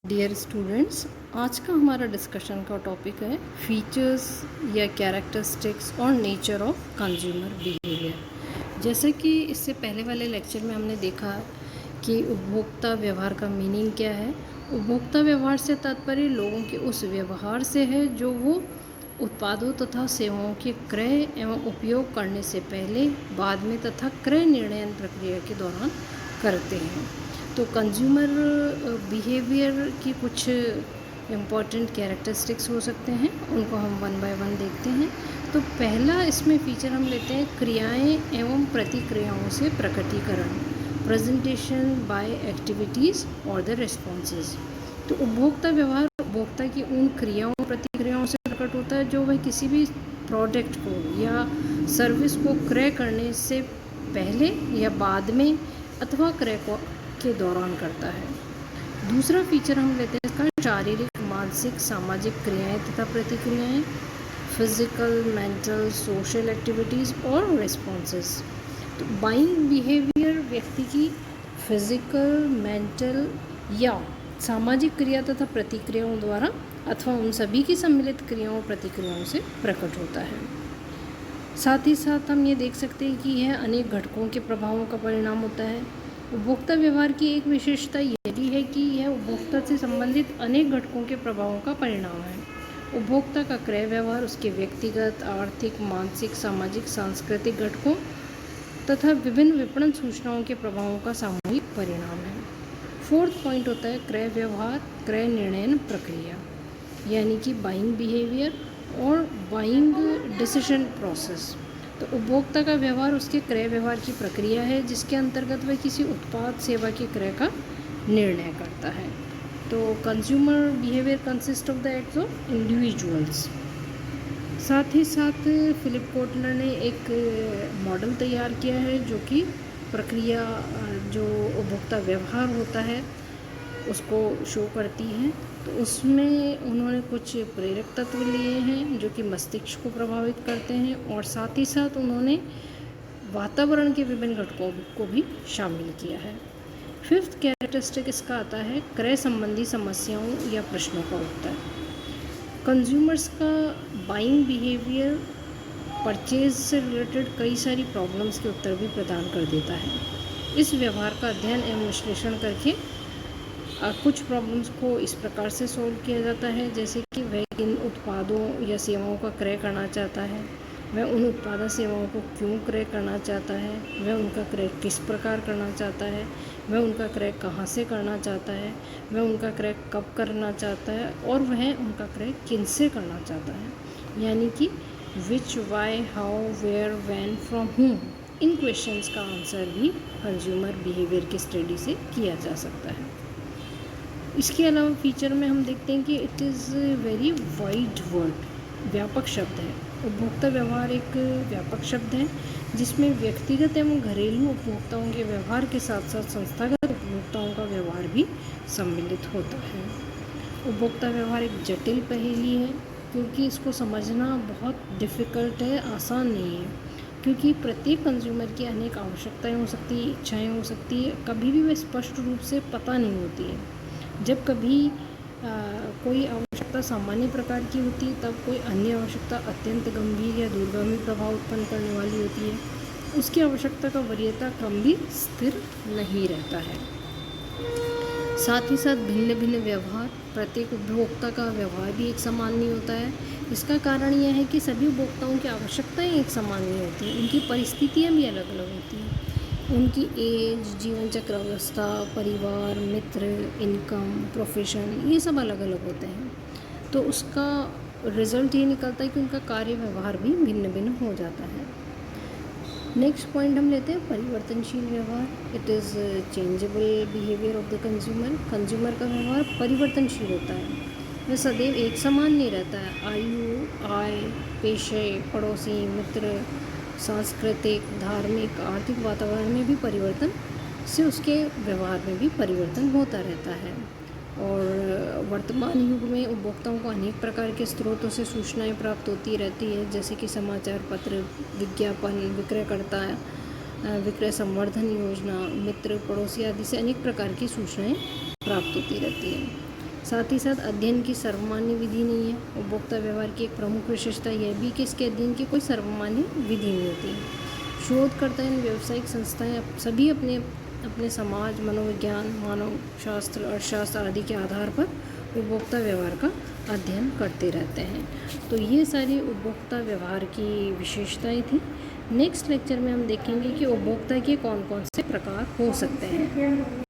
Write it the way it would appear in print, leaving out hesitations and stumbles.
Dear students, आज का हमारा डिस्कशन का टॉपिक है फीचर्स या कैरेक्टरिस्टिक्स और नेचर ऑफ कंज्यूमर बिहेवियर। जैसे कि इससे पहले वाले लेक्चर में हमने देखा कि उपभोक्ता व्यवहार का मीनिंग क्या है। उपभोक्ता व्यवहार से तात्पर्य लोगों के उस व्यवहार से है जो वो उत्पादों तथा सेवाओं के क्रय एवं उपयोग करने से पहले, बाद में तथा क्रय निर्णय प्रक्रिया के दौरान करते हैं। तो कंज्यूमर बिहेवियर की कुछ इम्पॉर्टेंट कैरेक्टरिस्टिक्स हो सकते हैं, उनको हम वन बाय वन देखते हैं। तो पहला इसमें फीचर हम लेते हैं क्रियाएं एवं प्रतिक्रियाओं से प्रकटीकरण, प्रेजेंटेशन बाय एक्टिविटीज़ और द रिस्पॉन्सेज। तो उपभोक्ता व्यवहार उपभोक्ता की उन क्रियाओं प्रतिक्रियाओं से प्रकट होता है जो वह किसी भी प्रोडक्ट को या सर्विस को क्रय करने से पहले या बाद में अथवा क्रय के दौरान करता है। दूसरा फीचर हम लेते हैं इसका शारीरिक, मानसिक, सामाजिक क्रियाएं तथा प्रतिक्रियाएं, फिजिकल, मेंटल, सोशल एक्टिविटीज़ और रिस्पॉन्सेस। तो बाइंग बिहेवियर व्यक्ति की फिजिकल, मेंटल या सामाजिक क्रिया तथा प्रतिक्रियाओं द्वारा अथवा उन सभी की सम्मिलित क्रियाओं और प्रतिक्रियाओं से प्रकट होता है। साथ ही साथ हम ये देख सकते हैं कि यह अनेक घटकों के प्रभावों का परिणाम होता है। उपभोक्ता व्यवहार की एक विशेषता यह भी है कि यह उपभोक्ता से संबंधित अनेक घटकों के प्रभावों का परिणाम है। उपभोक्ता का क्रय व्यवहार उसके व्यक्तिगत, आर्थिक, मानसिक, सामाजिक, सांस्कृतिक घटकों तथा विभिन्न विपणन सूचनाओं के प्रभावों का सामूहिक परिणाम है। फोर्थ पॉइंट होता है क्रय व्यवहार, क्रय निर्णय प्रक्रिया, यानी कि बाइंग बिहेवियर और बाइंग डिसीजन प्रोसेस। तो उपभोक्ता का व्यवहार उसके क्रय व्यवहार की प्रक्रिया है जिसके अंतर्गत वह किसी उत्पाद सेवा के क्रय का निर्णय करता है। तो consumer behaviour consist of the acts of individuals. साथ ही साथ फिलिप कोटलर ने एक मॉडल तैयार किया है जो कि प्रक्रिया जो उपभोक्ता व्यवहार होता है उसको शो करती है। तो उसमें उन्होंने कुछ प्रेरक तत्व लिए हैं जो कि मस्तिष्क को प्रभावित करते हैं और साथ ही साथ उन्होंने वातावरण के विभिन्न घटकों को भी शामिल किया है। फिफ्थ कैरेक्टरिस्टिक इसका आता है क्रय संबंधी समस्याओं या प्रश्नों का उत्तर। कंज्यूमर्स का बाइंग बिहेवियर परचेज से रिलेटेड कई सारी प्रॉब्लम्स के उत्तर भी प्रदान कर देता है। इस व्यवहार का अध्ययन एवं विश्लेषण करके कुछ प्रॉब्लम्स को इस प्रकार से सॉल्व किया जाता है, जैसे कि वह किन उत्पादों या सेवाओं का क्रय करना चाहता है, वह उन उत्पादों सेवाओं को क्यों क्रय करना चाहता है, वह उनका क्रय किस प्रकार करना चाहता है, वह उनका क्रय कहाँ से करना चाहता है, वह उनका क्रय कब करना चाहता है और वह उनका क्रय किन से करना चाहता है। यानी कि which, why, how, where, when, from whom, इन क्वेश्चंस का आंसर भी कंज्यूमर बिहेवियर की स्टडी से किया जा सकता है। इसके अलावा फीचर में हम देखते हैं कि it is very wide word, व्यापक शब्द है। उपभोक्ता व्यवहार एक व्यापक शब्द है जिसमें व्यक्तिगत एवं घरेलू उपभोक्ताओं के व्यवहार के साथ साथ संस्थागत उपभोक्ताओं का व्यवहार भी सम्मिलित होता है। उपभोक्ता व्यवहार एक जटिल पहेली है क्योंकि इसको समझना बहुत डिफ़िकल्ट है, आसान नहीं है, क्योंकि प्रत्येक कंज्यूमर की अनेक आवश्यकताएं हो सकती है, इच्छाएं हो सकती है, कभी भी वह स्पष्ट रूप से पता नहीं होती है। जब कभी कोई आवश्यकता सामान्य प्रकार की होती है तब कोई अन्य आवश्यकता अत्यंत गंभीर या दूरगामी प्रभाव उत्पन्न करने वाली होती है। उसकी आवश्यकता का वरीयता क्रम भी स्थिर नहीं रहता है। साथ ही साथ भिन्न भिन्न व्यवहार, प्रत्येक उपभोक्ता का व्यवहार भी एक समान नहीं होता है। इसका कारण यह है कि सभी उपभोक्ताओं की आवश्यकताएं एक समान नहीं होती, उनकी परिस्थितियाँ भी अलग अलग होती हैं। उनकी एज, जीवन चक्र अवस्था, परिवार, मित्र, इनकम, प्रोफेशन, ये सब अलग अलग होते हैं। तो उसका रिज़ल्ट ये निकलता है कि उनका कार्य व्यवहार भी भिन्न भिन्न हो जाता है। नेक्स्ट पॉइंट हम लेते हैं परिवर्तनशील व्यवहार। It is changeable behaviour of the consumer. Consumer का व्यवहार परिवर्तनशील होता है, वह सदैव एक समान नहीं रहता है। आयु, आय, पेशे, पड़ोसी, मित्र, सांस्कृतिक, धार्मिक, आर्थिक वातावरण में भी परिवर्तन से उसके व्यवहार में भी परिवर्तन होता रहता है। और वर्तमान युग में उपभोक्ताओं को अनेक प्रकार के स्रोतों से सूचनाएं प्राप्त होती रहती है, जैसे कि समाचार पत्र, विज्ञापन, विक्रयकर्ता, विक्रय संवर्धन योजना, मित्र, पड़ोसी आदि से अनेक प्रकार की सूचनाएं प्राप्त होती रहती हैं। साथ ही साथ अध्ययन की सर्वमान्य विधि नहीं है। उपभोक्ता व्यवहार की एक प्रमुख विशेषता यह भी कि इसके अध्ययन की कोई सर्वमान्य विधि नहीं होती है। शोधकर्ता इन व्यावसायिक संस्थाएं सभी अपने अपने समाज, मनोविज्ञान, मानव शास्त्र, अर्थशास्त्र आदि के आधार पर उपभोक्ता व्यवहार का अध्ययन करते रहते हैं। तो ये सारी उपभोक्ता व्यवहार की विशेषताएं थी। नेक्स्ट लेक्चर में हम देखेंगे कि उपभोक्ता के कौन कौन से प्रकार हो सकते हैं।